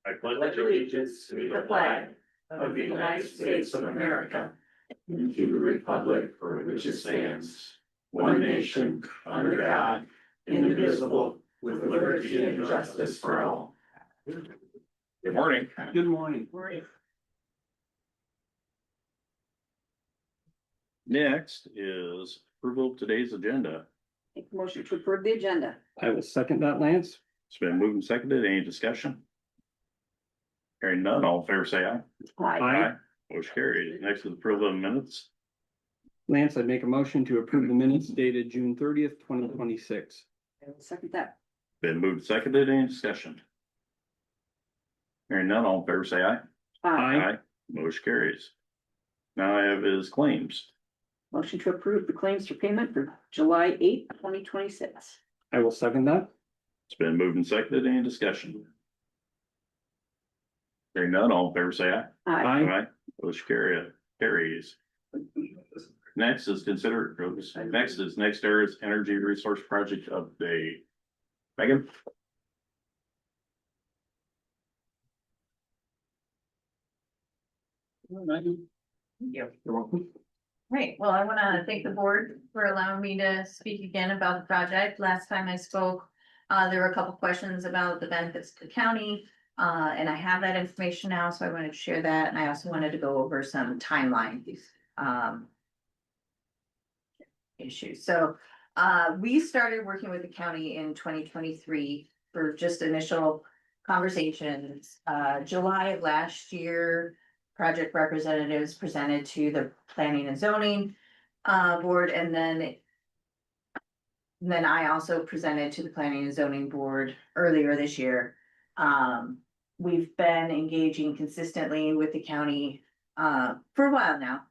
I pledge allegiance to the flag of the United States of America and to the republic for which it stands, one nation, under God, indivisible, with liberty and justice for all. Good morning. Good morning. Next is approval of today's agenda. Make a motion to approve the agenda. I will second that, Lance. It's been moved and seconded. Any discussion? Hearing none, all in favor say aye. Aye. Motion carried. Next is approval of minutes. Lance, I'd make a motion to approve the minutes dated June 30th, 2026. I will second that. Been moved and seconded. Any discussion? Hearing none, all in favor say aye. Aye. Motion carries. Now I have his claims. Motion to approve the claims for payment for July 8th, 2026. I will second that. It's been moved and seconded. Any discussion? Hearing none, all in favor say aye. Aye. Motion carries. Next is next area's energy resource project update. Megan? You're welcome. Great, well, I want to thank the board for allowing me to speak again about the project. Last time I spoke, there were a couple questions about the benefits to the county. And I have that information now, so I wanted to share that, and I also wanted to go over some timeline issues. So we started working with the county in 2023 for just initial conversations. July of last year, project representatives presented to the planning and zoning board, and then I also presented to the planning and zoning board earlier this year. We've been engaging consistently with the county for a while now.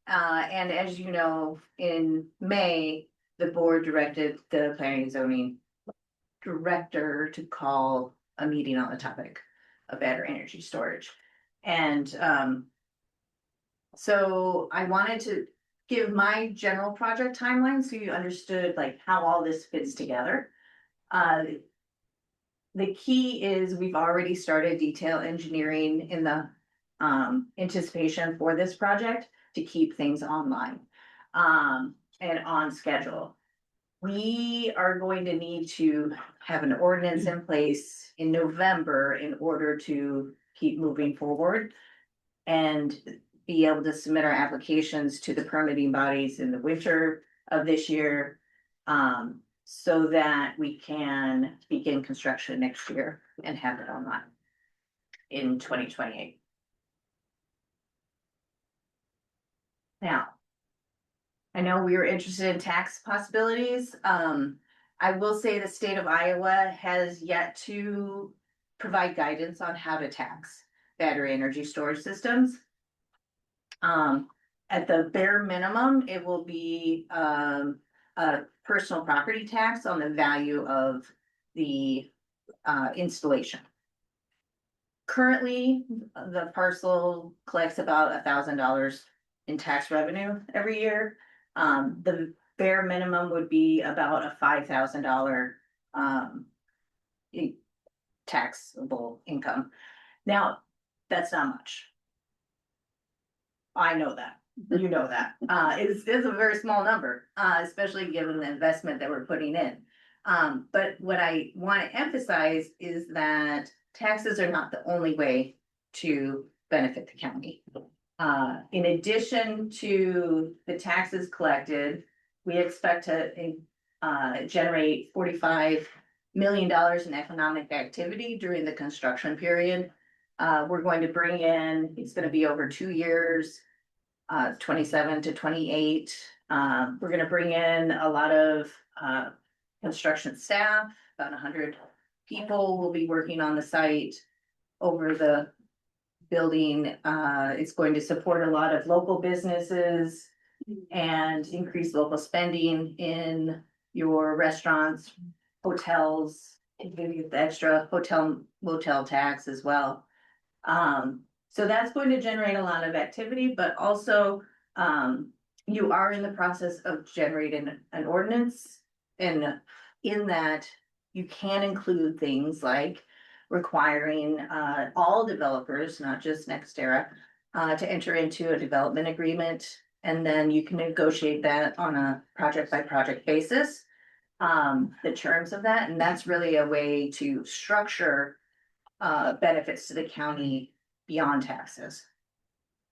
And as you know, in May, the board directed the planning and zoning director to call a meeting on the topic of battery energy storage. And so I wanted to give my general project timeline so you understood like how all this fits together. The key is we've already started detail engineering in the anticipation for this project to keep things online and on schedule. We are going to need to have an ordinance in place in November in order to keep moving forward and be able to submit our applications to the permitting bodies in the winter of this year. So that we can begin construction next year and have it online in 2028. Now, I know we were interested in tax possibilities. I will say the state of Iowa has yet to provide guidance on how to tax battery energy storage systems. At the bare minimum, it will be a personal property tax on the value of the installation. Currently, the parcel collects about $1,000 in tax revenue every year. The bare minimum would be about a $5,000 taxable income. Now, that's not much. I know that. You know that. It's a very small number, especially given the investment that we're putting in. But what I want to emphasize is that taxes are not the only way to benefit the county. In addition to the taxes collected, we expect to generate $45 million in economic activity during the construction period. We're going to bring in, it's going to be over 2 years, 27 to 28. We're going to bring in a lot of construction staff, about 100 people will be working on the site over the building. It's going to support a lot of local businesses and increase local spending in your restaurants, hotels, and maybe the extra hotel motel tax as well. So that's going to generate a lot of activity, but also you are in the process of generating an ordinance, and in that you can include things like requiring all developers, not just NextEra, to enter into a development agreement. And then you can negotiate that on a project by project basis. The terms of that, and that's really a way to structure benefits to the county beyond taxes.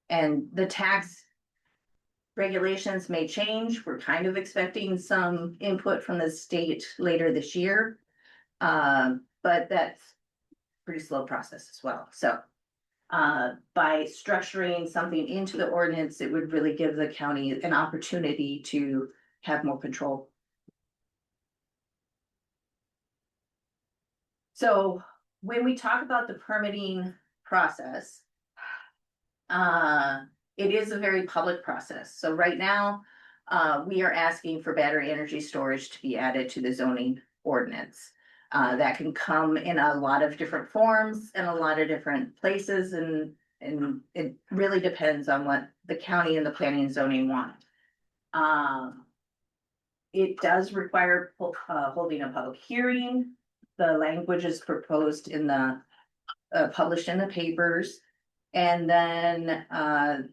And the tax regulations may change. We're kind of expecting some input from the state later this year. But that's a pretty slow process as well. So by structuring something into the ordinance, it would really give the county an opportunity to have more control. So when we talk about the permitting process, it is a very public process. So right now, we are asking for battery energy storage to be added to the zoning ordinance. That can come in a lot of different forms and a lot of different places, and it really depends on what the county and the planning and zoning want. It does require holding a public hearing. The language is proposed in the published in the papers. And then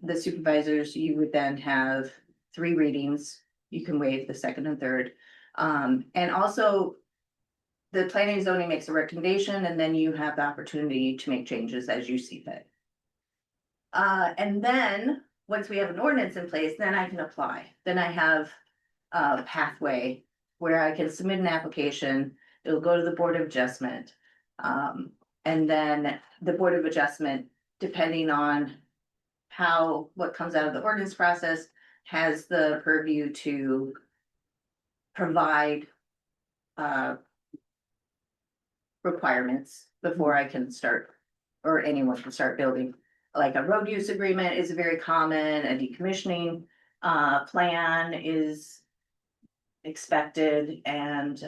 the supervisors, you would then have 3 readings. You can waive the second and third. And also the planning and zoning makes a recommendation, and then you have the opportunity to make changes as you see fit. And then once we have an ordinance in place, then I can apply. Then I have a pathway where I can submit an application. It'll go to the Board of Adjustment. And then the Board of Adjustment, depending on what comes out of the ordinance process, has the purview to provide requirements before I can start, or anyone can start building. Like a road use agreement is very common, a decommissioning plan is expected, and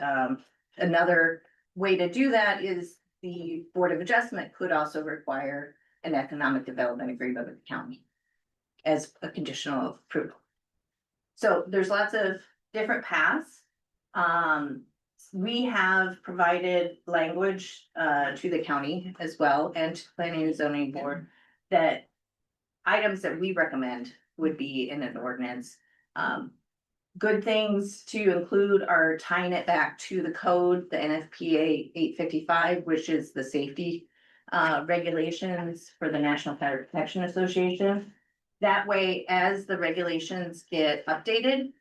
another way to do that is the Board of Adjustment could also require an economic development agreement with the county as a conditional approval. So there's lots of different paths. We have provided language to the county as well, and to planning and zoning board, that items that we recommend would be in an ordinance. Good things to include are tying it back to the code, the NFPA 855, which is the safety regulations for the National Fire Protection Association. That way, as the regulations get updated,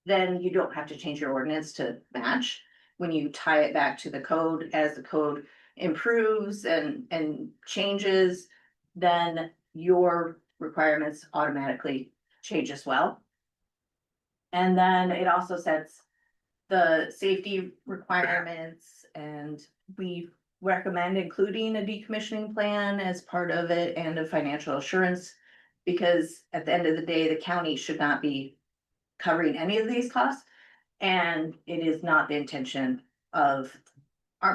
then you don't have to change your ordinance to match. When you tie it back to the code, as the code improves and changes, then your requirements automatically change as well. And then it also sets the safety requirements, and we recommend including a decommissioning plan as part of it and a financial assurance, because at the end of the day, the county should not be covering any of these costs. And it is not the intention of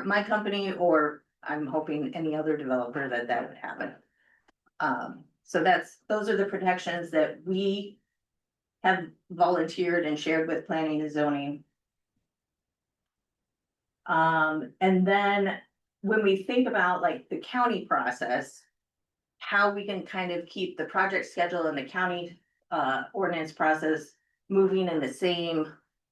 my company, or I'm hoping any other developer, that would happen. So those are the protections that we have volunteered and shared with planning and zoning. And then when we think about like the county process, how we can kind of keep the project schedule and the county ordinance process moving in the same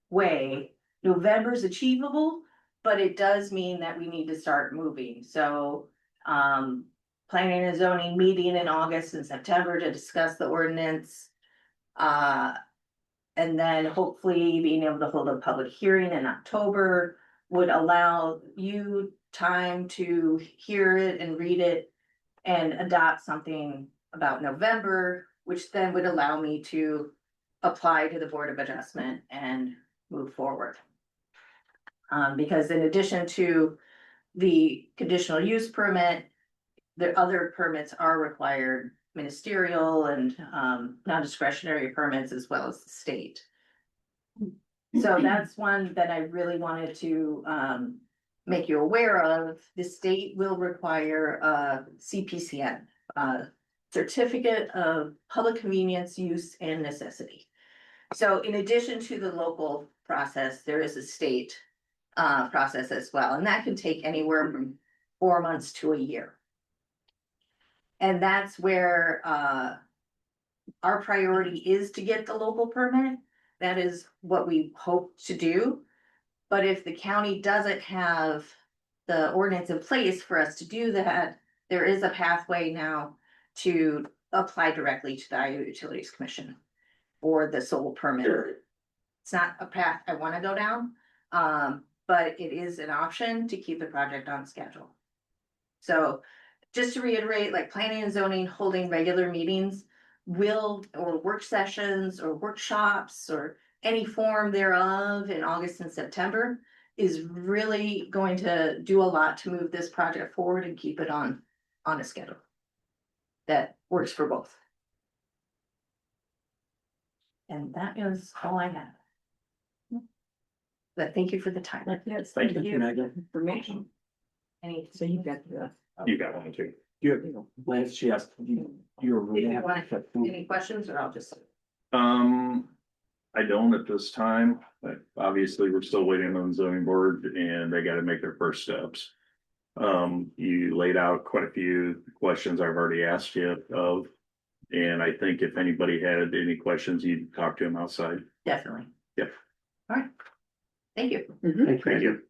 way. November's achievable, but it does mean that we need to start moving. So planning and zoning meeting in August and September to discuss the ordinance. And then hopefully being able to hold a public hearing in October would allow you time to hear it and read it and adopt something about November, which then would allow me to apply to the Board of Adjustment and move forward. Because in addition to the conditional use permit, the other permits are required, ministerial and non-discretionary permits, as well as the state. So that's one that I really wanted to make you aware of. The state will require a CPCN, Certificate of Public Convenience, Use, and Necessity. So in addition to the local process, there is a state process as well, and that can take anywhere from 4 months to a year. And that's where, our priority is to get the local permit. That is what we hope to do. But if the county doesn't have the ordinance in place for us to do that, there is a pathway now to apply directly to the Iowa Utilities Commission for the sole permit. It's not a path I wanna go down, but it is an option to keep the project on schedule. So just to reiterate, like planning and zoning holding regular meetings or work sessions or workshops or any form thereof in August and September is really going to do a lot to move this project forward and keep it on a schedule that works for both. And that is all I have. But thank you for the time. Yes, Thank thank you, you. Megan. Information. Any, So you got the. You got one too. You, Lance, she asked, you're. if you want any questions, or I'll just. I don't at this time, but obviously we're still waiting on the zoning board and they gotta make their first steps. You laid out quite a few questions I've already asked you of. And I think if anybody had any questions, you'd talk to them outside. Definitely. Yep. All right. Thank you. Thank you.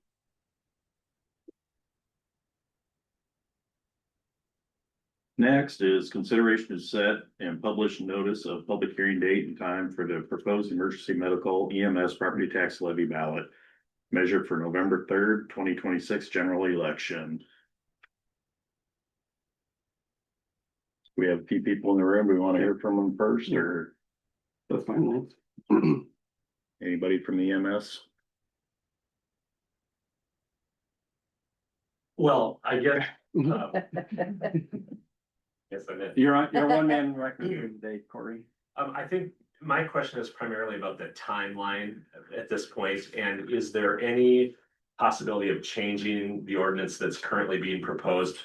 Next is consideration to set and publish notice of public hearing date and time for the proposed emergency medical EMS property tax levy ballot. Measured for November 3rd, 2026 general election. We have a few people in the room. We want to hear from them first, or That's fine, Lance. anybody from the EMS? Well, I guess, You're one man record today, Corey. I think my question is primarily about the timeline at this point, and is there any possibility of changing the ordinance that's currently being proposed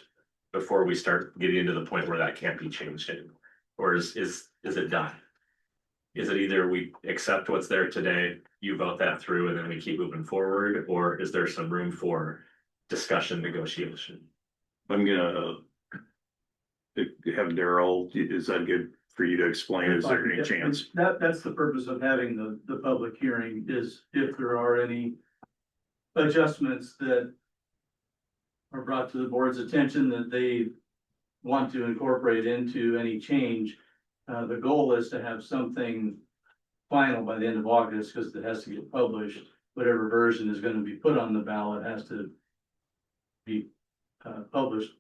before we start getting into the point where that can't be changed anymore? Or is it done? Is it either we accept what's there today, you vote that through, and then we keep moving forward, or is there some room for discussion, negotiation? I'm gonna have Daryl, is that good for you to explain? Is there any chance? That's the purpose of having the public hearing, is if there are any adjustments that are brought to the board's attention that they want to incorporate into any change. The goal is to have something final by the end of August, because it has to get published. Whatever version is gonna be put on the ballot has to be published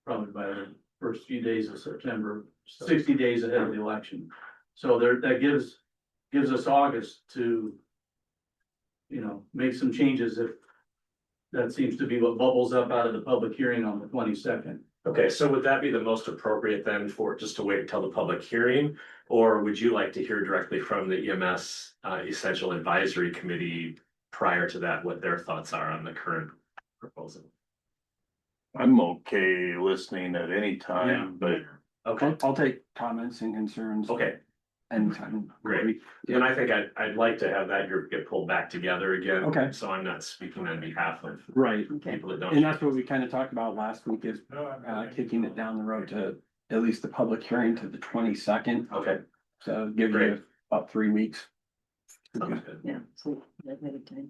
probably by the first few days of September, 60 days ahead of the election. So that gives us August to, make some changes if that seems to be what bubbles up out of the public hearing on the 22nd. Okay, so would that be the most appropriate then for just to wait until the public hearing? Or would you like to hear directly from the EMS Essential Advisory Committee prior to that, what their thoughts are on the current proposal? I'm okay listening at any time, but Okay, I'll take comments and concerns. okay, Anytime. Great. and I think I'd like to have that group get pulled back together again. Okay. So I'm not speaking on behalf of Right. Okay. people that don't. And that's what we kind of talked about last week is kicking it down the road to at least the public hearing to the 22nd. Okay, So give Great. you about 3 weeks. sounds good. Yeah, so that many times.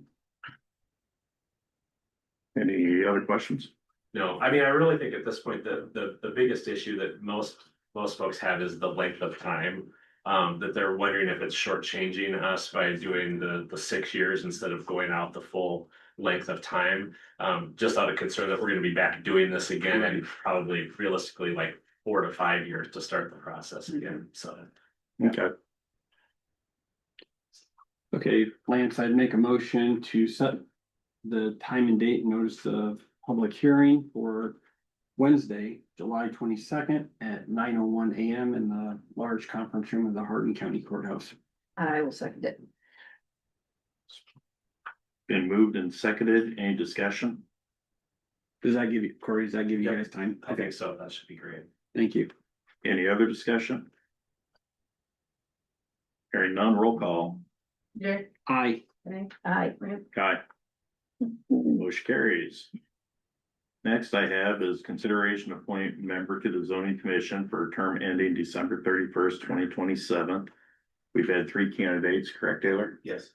any other questions? No, I mean, I really think at this point, the biggest issue that most folks have is the length of time. That they're wondering if it's shortchanging us by doing the 6 years instead of going out the full length of time. Just out of concern that we're gonna be back doing this again and probably realistically like 4 to 5 years to start the process again, so. Okay, Okay, Lance, I'd make a motion to set the time and date and notice of public hearing for Wednesday, July 22nd at 9:01 AM in the large conference room of the Hardin County Courthouse. I will second it. been moved and seconded. Any discussion? Does that give you, Corey, does that give you Yep. guys time? I think so, that should be great. Thank you. Any other discussion? Hearing none, roll call. Yeah. Aye. Aye. Aye. Motion carries. Next I have is consideration to appoint member to the zoning commission for a term ending December 31st, 2027. We've had 3 candidates, correct, Taylor? Yes.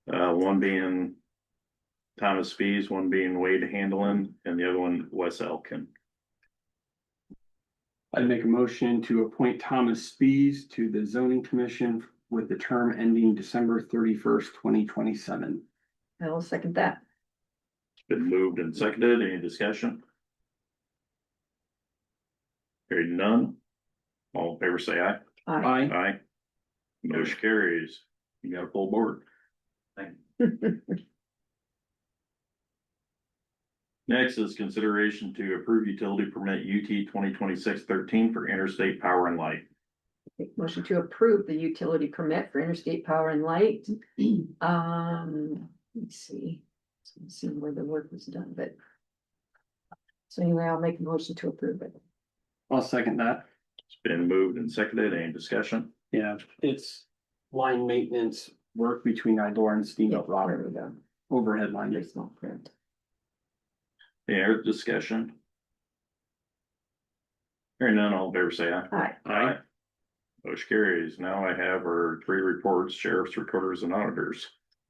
One being Thomas Spees, one being Wade Handelin, and the other one Wes Elkin. I'd make a motion to appoint Thomas Spees to the zoning commission with the term ending December 31st, 2027. I will second that. Been moved and seconded. Any discussion? Hearing none. All in favor say aye. Aye. Aye. Motion carries. You got a full board. Next is consideration to approve utility permit UT 2026-13 for interstate power and light. Make motion to approve the utility permit for interstate power and light. Let's see. Let's see where the work was done, but. So anyway, I'll make a motion to approve it. I'll second that. It's been moved and seconded. Any discussion? Yeah, it's line maintenance work between Eldora and Steamboat There Rock, we go. overhead line. Very small print. Any other discussion? Hearing none, all in favor say aye. Aye. Aye. Motion carries. Now I have our 3 reports, sheriffs, recorders, and auditors.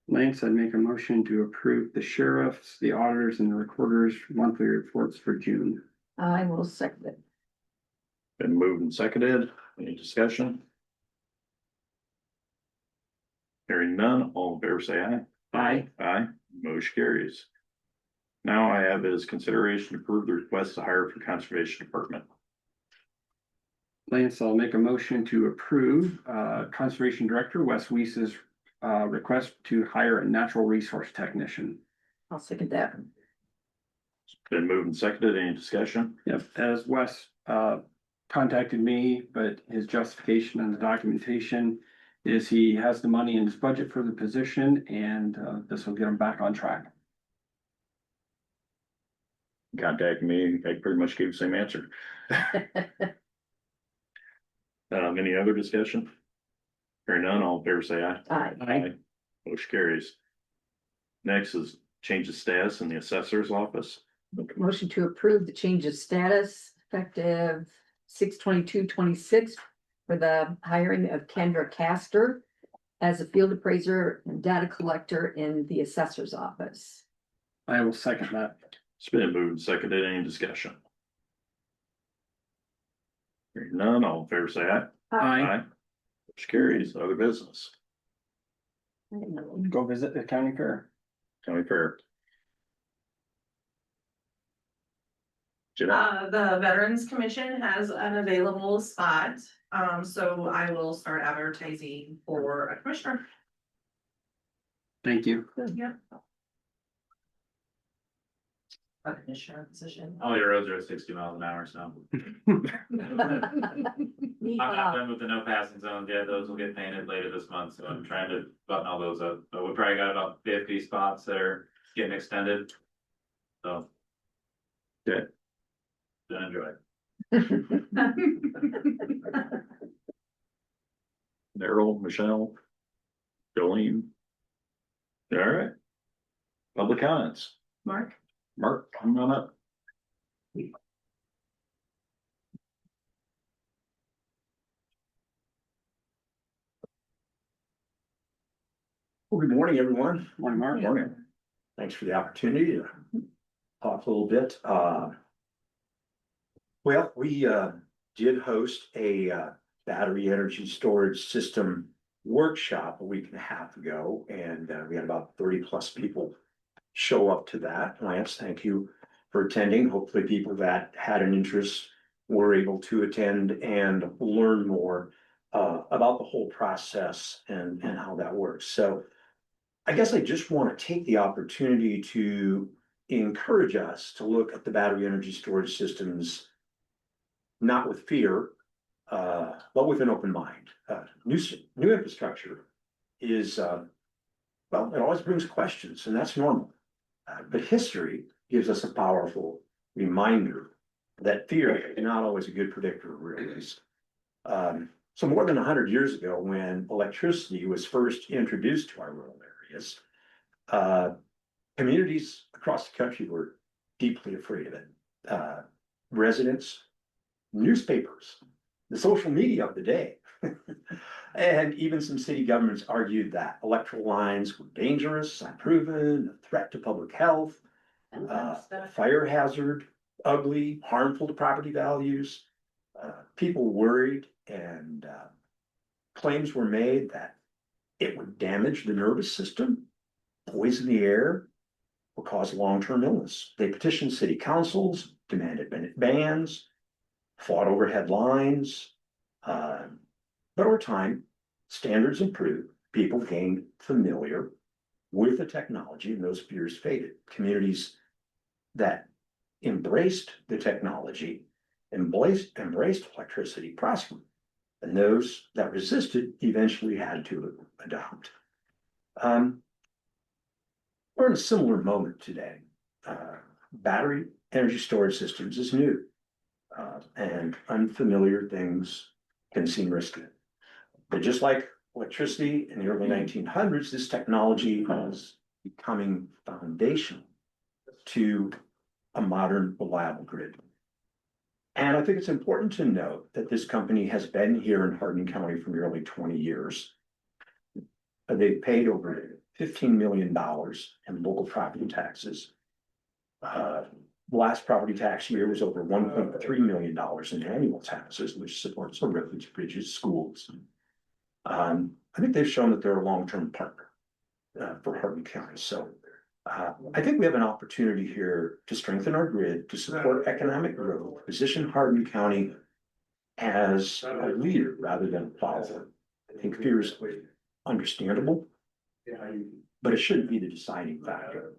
Lance, I'd make a motion to approve the sheriffs, the auditors, and the recorders monthly reports for June. I will second it. Been moved and seconded. Any discussion? Hearing none, all in favor say aye. Aye. Aye. Motion carries. Now I have is consideration to approve the request to hire for conservation department. Lance, I'll make a motion to approve Conservation Director Wes Weiss's request to hire a natural resource technician. I'll second that. Been moved and seconded. Any discussion? Yep, as Wes contacted me, but his justification and the documentation is he has the money in his budget for the position, and this will get him back on track. Contact me. I pretty much gave the same answer. Any other discussion? Hearing none, all in favor say aye. Aye. Motion carries. Next is change of status in the assessor's office. Make a motion to approve the change of status effective 6/22/26 for the hiring of Kendra Castor as a field appraiser and data collector in the assessor's office. I will second that. It's been moved and seconded. Any discussion? Hearing none, all in favor say aye. Aye. Motion carries. Other business. Go visit the county fair. County fair. Jeanette? The Veterans Commission has an available spot, so I will start advertising for a commissioner. Thank you. Yep. A commissioner position. All your roads are at 60 miles an hour, so I'm not done with the no passing zones yet. Those will get painted later this month, so I'm trying to button all those up. But we probably got about 50 spots that are getting extended. So. Good. Then enjoy. Daryl, Michelle, Jolene. All right. Public comments. Mark? Mark, come on up. Well, good morning, everyone. Morning, Mark. Morning. Thanks for the opportunity to talk a little bit. Well, we did host a battery energy storage system workshop a week and a half ago, and we had about 30+ people show up to that. Lance, thank you for attending. Hopefully people that had an interest were able to attend and learn more about the whole process and how that works. So I guess I just want to take the opportunity to encourage us to look at the battery energy storage systems, not with fear, but with an open mind. New infrastructure is, well, it always brings questions, and that's normal. But history gives us a powerful reminder that fear is not always a good predictor of real risk. So more than 100 years ago, when electricity was first introduced to our rural areas, communities across the country were deeply afraid of it. Residents, newspapers, the social media of the day. And even some city governments argued that electrical lines were dangerous, unproven, a threat to public health, fire hazard, ugly, harmful to property values. People worried and claims were made that it would damage the nervous system, poison the air, or cause long-term illness. They petitioned city councils, demanded bans, fought overhead lines. But over time, standards improved, people gained familiar with the technology, and those fears faded. Communities that embraced the technology, embraced electricity, prospered. And those that resisted eventually had to adopt. We're in a similar moment today. Battery energy storage systems is new, and unfamiliar things can seem risky. But just like electricity in the early 1900s, this technology is becoming foundational to a modern, reliable grid. And I think it's important to note that this company has been here in Hardin County for nearly 20 years. They've paid over $15 million in local property taxes. The last property tax year was over $1.3 million in annual taxes, which supports our roads, bridges, schools. I think they've shown that they're a long-term partner for Hardin County. So I think we have an opportunity here to strengthen our grid, to support economic growth, position Hardin County as a leader rather than a follower. I think fear is understandable, but it shouldn't be the deciding factor.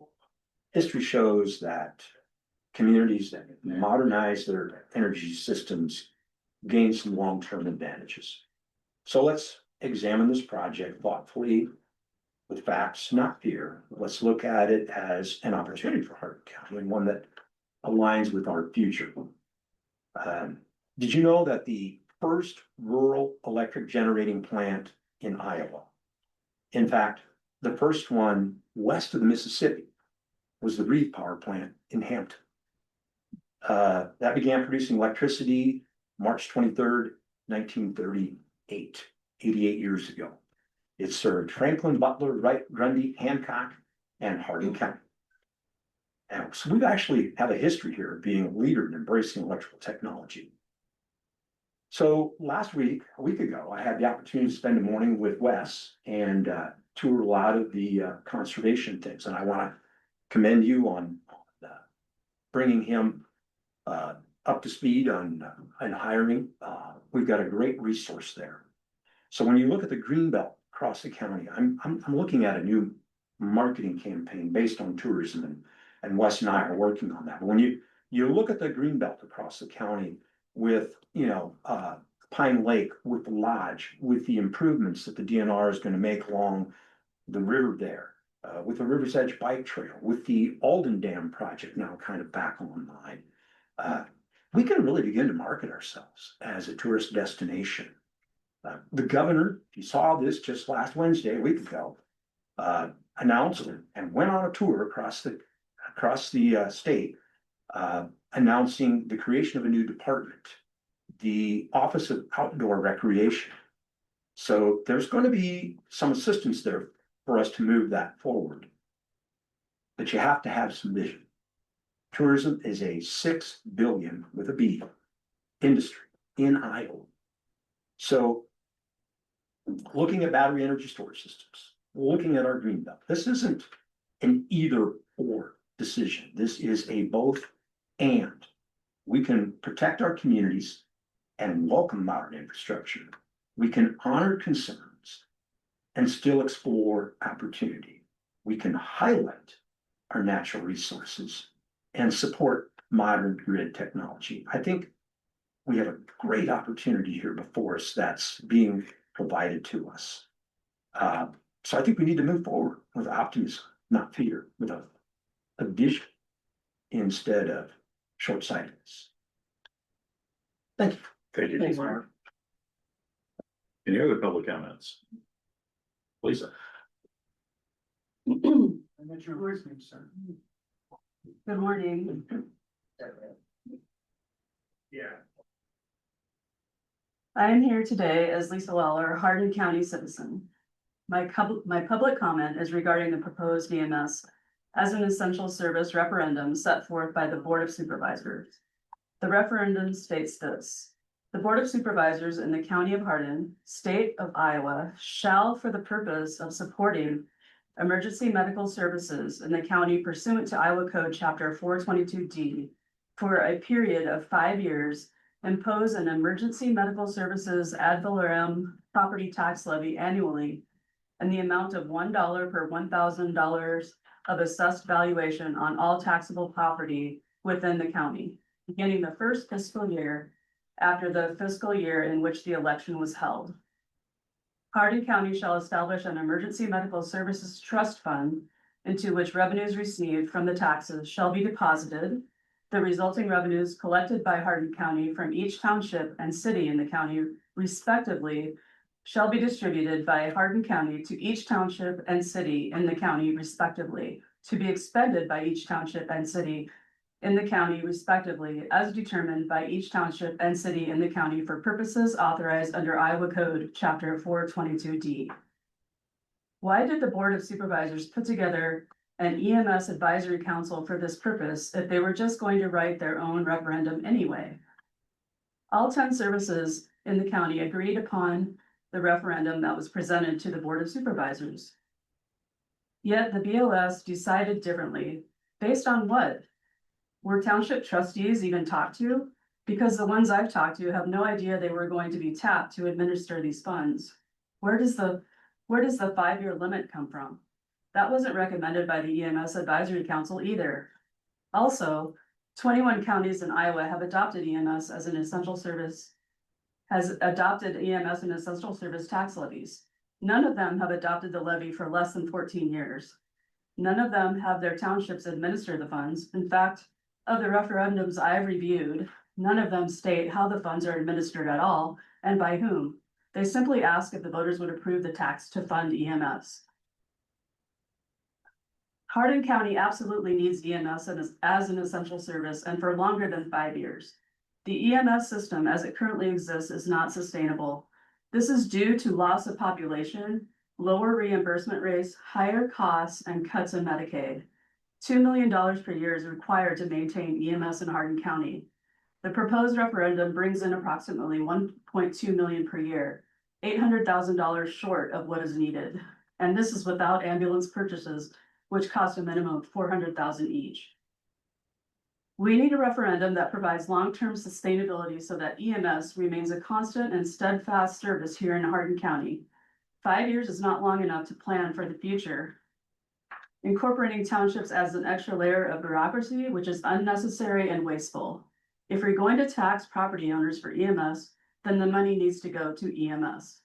History shows that communities that modernize their energy systems gain some long-term advantages. So let's examine this project thoughtfully with facts, not fear. Let's look at it as an opportunity for Hardin County and one that aligns with our future. Did you know that the first rural electric generating plant in Iowa, in fact, the first one west of the Mississippi, was the Reeve Power Plant in Hampton? That began producing electricity March 23rd, 1938, 88 years ago. It served Franklin, Butler, Wright, Grundy, Hancock, and Hardin County. And so we actually have a history here of being a leader in embracing electrical technology. So last week, a week ago, I had the opportunity to spend a morning with Wes and tour a lot of the conservation things. And I want to commend you on bringing him up to speed on hiring. We've got a great resource there. So when you look at the Greenbelt across the county, I'm looking at a new marketing campaign based on tourism, and Wes and I are working on that. But when you look at the Greenbelt across the county with, Pine Lake, with the lodge, with the improvements that the DNR is going to make along the river there, with the River's Edge Bike Trail, with the Alden Dam project now kind of back online, we can really begin to market ourselves as a tourist destination. The governor, if you saw this just last Wednesday, a week ago, announced and went on a tour across the state, announcing the creation of a new department, the Office of Outdoor Recreation. So there's going to be some assistance there for us to move that forward. But you have to have some vision. Tourism is a $6 billion with a B industry in Iowa. So looking at battery energy storage systems, looking at our Greenbelt, this isn't an either or decision. This is a both and. We can protect our communities and welcome modern infrastructure. We can honor concerns and still explore opportunity. We can highlight our natural resources and support modern grid technology. I think we have a great opportunity here before us that's being provided to us. So I think we need to move forward with optimism, not fear, with a vision instead of short-sightedness. Thank you. Thank you. Thanks, Mark. Any other public comments? Lisa? I met your voice name, sir. Good morning. Yeah. I am here today as Lisa Weller, Hardin County citizen. My public comment is regarding the proposed EMS as an essential service referendum set forth by the Board of Supervisors. The referendum states this: the Board of Supervisors in the County of Hardin, State of Iowa, shall, for the purpose of supporting emergency medical services in the county pursuant to Iowa Code Chapter 422D, for a period of 5 years, impose an emergency medical services ad valorem property tax levy annually in the amount of $1 per $1,000 of assessed valuation on all taxable property within the county, beginning the first fiscal year after the fiscal year in which the election was held. Hardin County shall establish an emergency medical services trust fund into which revenues received from the taxes shall be deposited. The resulting revenues collected by Hardin County from each township and city in the county respectively shall be distributed by Hardin County to each township and city in the county respectively, to be expended by each township and city in the county respectively, as determined by each township and city in the county for purposes authorized under Iowa Code Chapter 422D. Why did the Board of Supervisors put together an EMS advisory council for this purpose if they were just going to write their own referendum anyway? All 10 services in the county agreed upon the referendum that was presented to the Board of Supervisors. Yet the BOS decided differently. Based on what? Were township trustees even talked to? Because the ones I've talked to have no idea they were going to be tapped to administer these funds. Where does the 5-year limit come from? That wasn't recommended by the EMS Advisory Council either. Also, 21 counties in Iowa have adopted EMS as an essential service, tax levies. None of them have adopted the levy for less than 14 years. None of them have their townships administer the funds. In fact, of the referendums I've reviewed, none of them state how the funds are administered at all and by whom. They simply ask if the voters would approve the tax to fund EMS. Hardin County absolutely needs EMS as an essential service and for longer than 5 years. The EMS system as it currently exists is not sustainable. This is due to loss of population, lower reimbursement rates, higher costs, and cuts in Medicaid. $2 million per year is required to maintain EMS in Hardin County. The proposed referendum brings in approximately $1.2 million per year, $800,000 short of what is needed. And this is without ambulance purchases, which cost a minimum of $400,000 each. We need a referendum that provides long-term sustainability so that EMS remains a constant and steadfast service here in Hardin County. 5 years is not long enough to plan for the future. Incorporating townships as an extra layer of bureaucracy, which is unnecessary and wasteful. If we're going to tax property owners for EMS, then the money needs to go to EMS.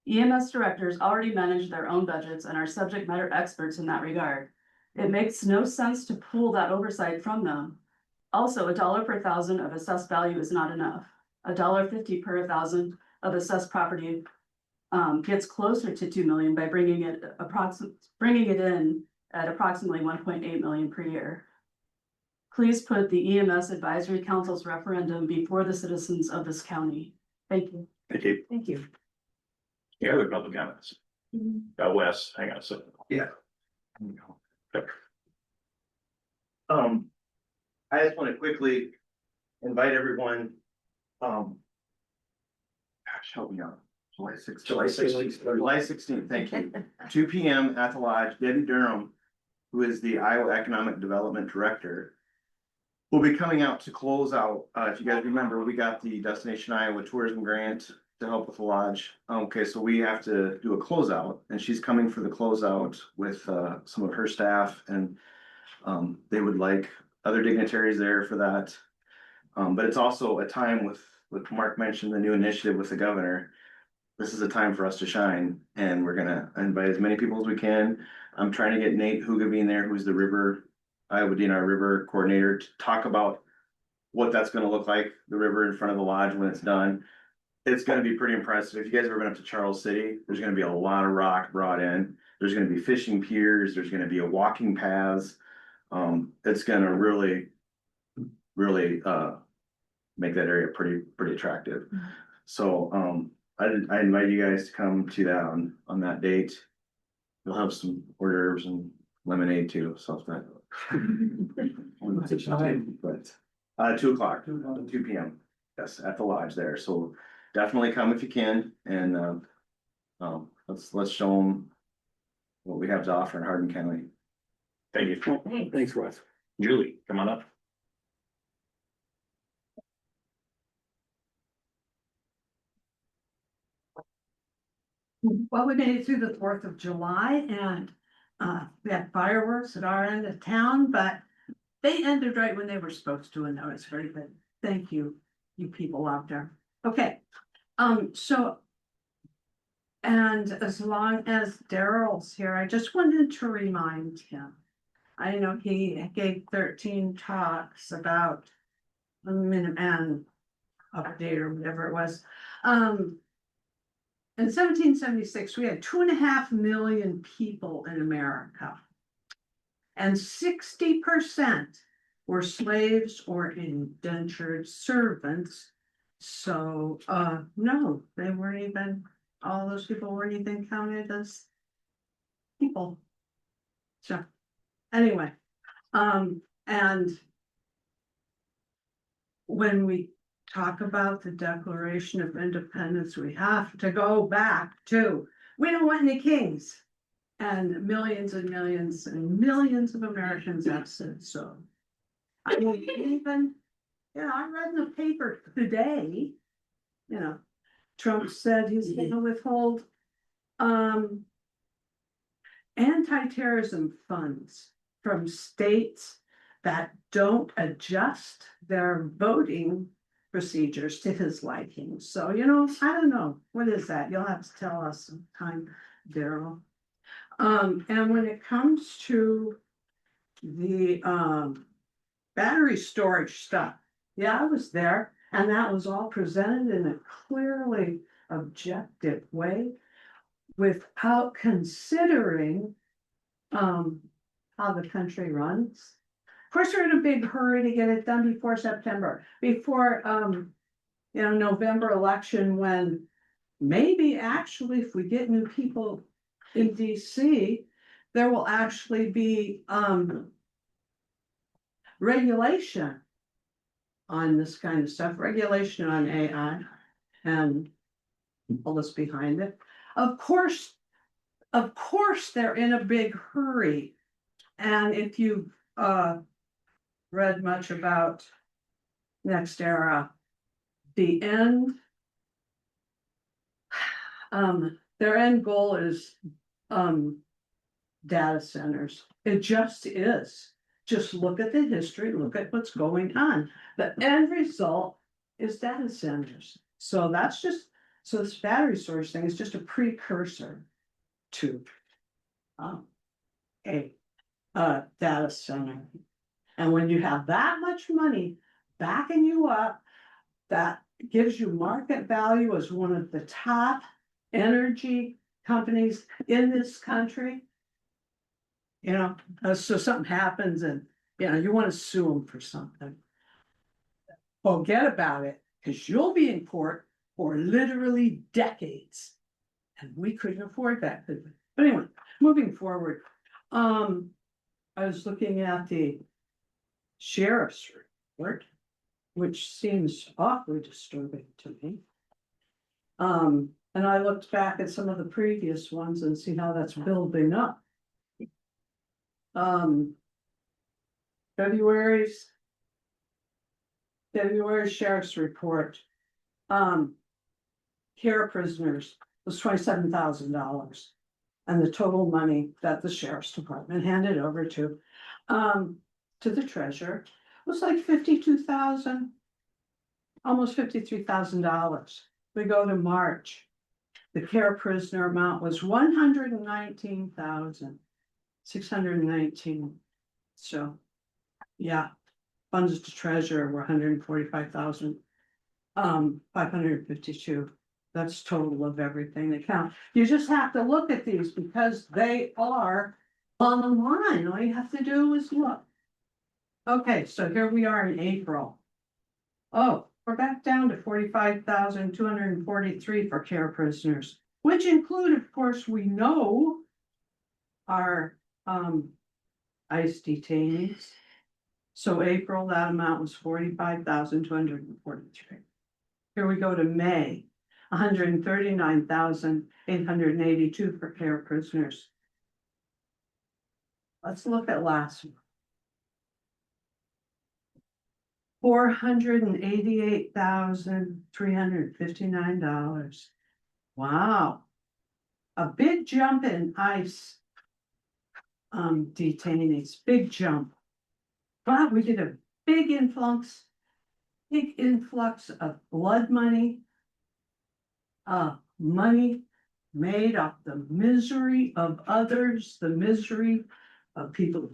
EMS directors already manage their own budgets and are subject matter experts in that regard. It makes no sense to pull that oversight from them. Also, $1 per thousand of assessed value is not enough. $1.50 per thousand of assessed property gets closer to 2 million by bringing it in at approximately 1.8 million per year. Please put the EMS Advisory Council's referendum before the citizens of this county. Thank you. Thank you. Thank you. Any other public comments? Wes, hang on a second. Yeah. I just want to quickly invite everyone, gosh, help me out. July 16th, thank you. 2 p.m. at the Lodge. Debbie Durham, who is the Iowa Economic Development Director, will be coming out to close out. If you guys remember, we got the Destination Iowa Tourism Grant to help with the lodge. Okay, so we have to do a closeout, and she's coming for the closeout with some of her staff, and they would like other dignitaries there for that. But it's also a time with Mark mentioned the new initiative with the governor. This is a time for us to shine, and we're gonna invite as many people as we can. I'm trying to get Nate Hugavine there, who's the Iowa DNR River Coordinator, to talk about what that's gonna look like, the river in front of the lodge when it's done. It's gonna be pretty impressive. If you guys have ever been up to Charles City, there's gonna be a lot of rock brought in. There's gonna be fishing piers, there's gonna be a walking paths. It's gonna really, really, make that area pretty attractive. So, I invite you guys to come to that on that date. We'll have some hors d'oeuvres and lemonade too, so it's not. But, 2 o'clock, 2 p.m. Yes, at the lodge there, so definitely come if you can, and, let's show them what we have to offer in Hardin County. Thank you. Thanks, Russ. Julie, come on up. Well, we made it through the 4th of July and we had fireworks at our end of town, but they ended right when they were supposed to, and that was very good. Thank you, you people out there. Okay, so. And as long as Daryl's here, I just wanted to remind him. I know he gave 13 talks about a Minuteman update or whatever it was. In 1776, we had 2.5 million people in America. And 60% were slaves or indentured servants. So, no, they weren't even, all those people weren't even counted as people. So, anyway, and when we talk about the Declaration of Independence, we have to go back to, we don't want any kings. And millions and millions and millions of Americans have said so. I mean, even, I read in the paper today, Trump said he's going to withhold anti-terrorism funds from states that don't adjust their voting procedures to his liking. So, I don't know. What is that? You'll have to tell us sometime, Daryl. And when it comes to the battery storage stuff, I was there, and that was all presented in a clearly objective way without considering how the country runs. Of course, we're in a big hurry to get it done before September, before November election, when maybe actually if we get new people in DC, there will actually be regulation on this kind of stuff, regulation on AI and all this behind it. Of course, they're in a big hurry. And if you've read much about Next Era, the end, their end goal is data centers. It just is. Just look at the history, look at what's going on. The end result is data centers. So this battery storage thing is just a precursor to a data center. And when you have that much money backing you up, that gives you market value as one of the top energy companies in this country. So something happens and, you want to sue them for something. Forget about it, because you'll be in court for literally decades. And we couldn't afford that, could we? But anyway, moving forward, I was looking at the sheriff's report, which seems awfully disturbing to me. And I looked back at some of the previous ones and see how that's building up. February sheriff's report, care prisoners was $27,000. And the total money that the sheriff's department handed over to the treasurer was like $52,000, almost $53,000. We go to March. The care prisoner amount was $119,619. So, funds to treasurer were $145,552. That's total of everything that counts. You just have to look at these because they are on the line. All you have to do is look. Okay, so here we are in April. Oh, we're back down to 45,243 for care prisoners, which include, of course, we know our ICE detainees. So April, that amount was 45,243. Here we go to May, 139,882 for care prisoners. Let's look at last one. $488,359. Wow. A big jump in ICE detainees, big jump. Wow, we did a big influx of blood money. Money made off the misery of others, the misery of people who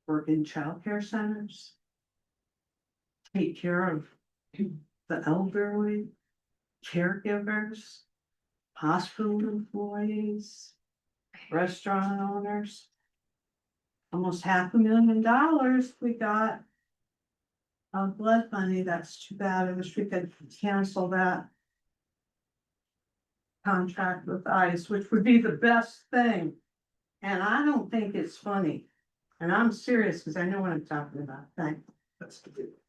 work in childcare centers, take care of the elderly, caregivers, hospital employees, restaurant owners. Almost $500,000 we got of blood money. That's too bad. I wish we could cancel that contract with ICE, which would be the best thing. And I don't think it's funny. And I'm serious because I know what I'm talking about. Thanks.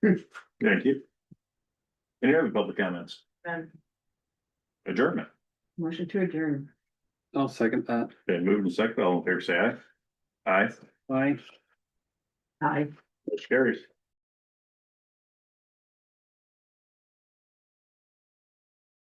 Thank you. Any other public comments? Then Adjournment. motion to adjourn. I'll second that. Been moved and seconded. All in favor, say aye. Aye. Bye. Aye. Motion carries.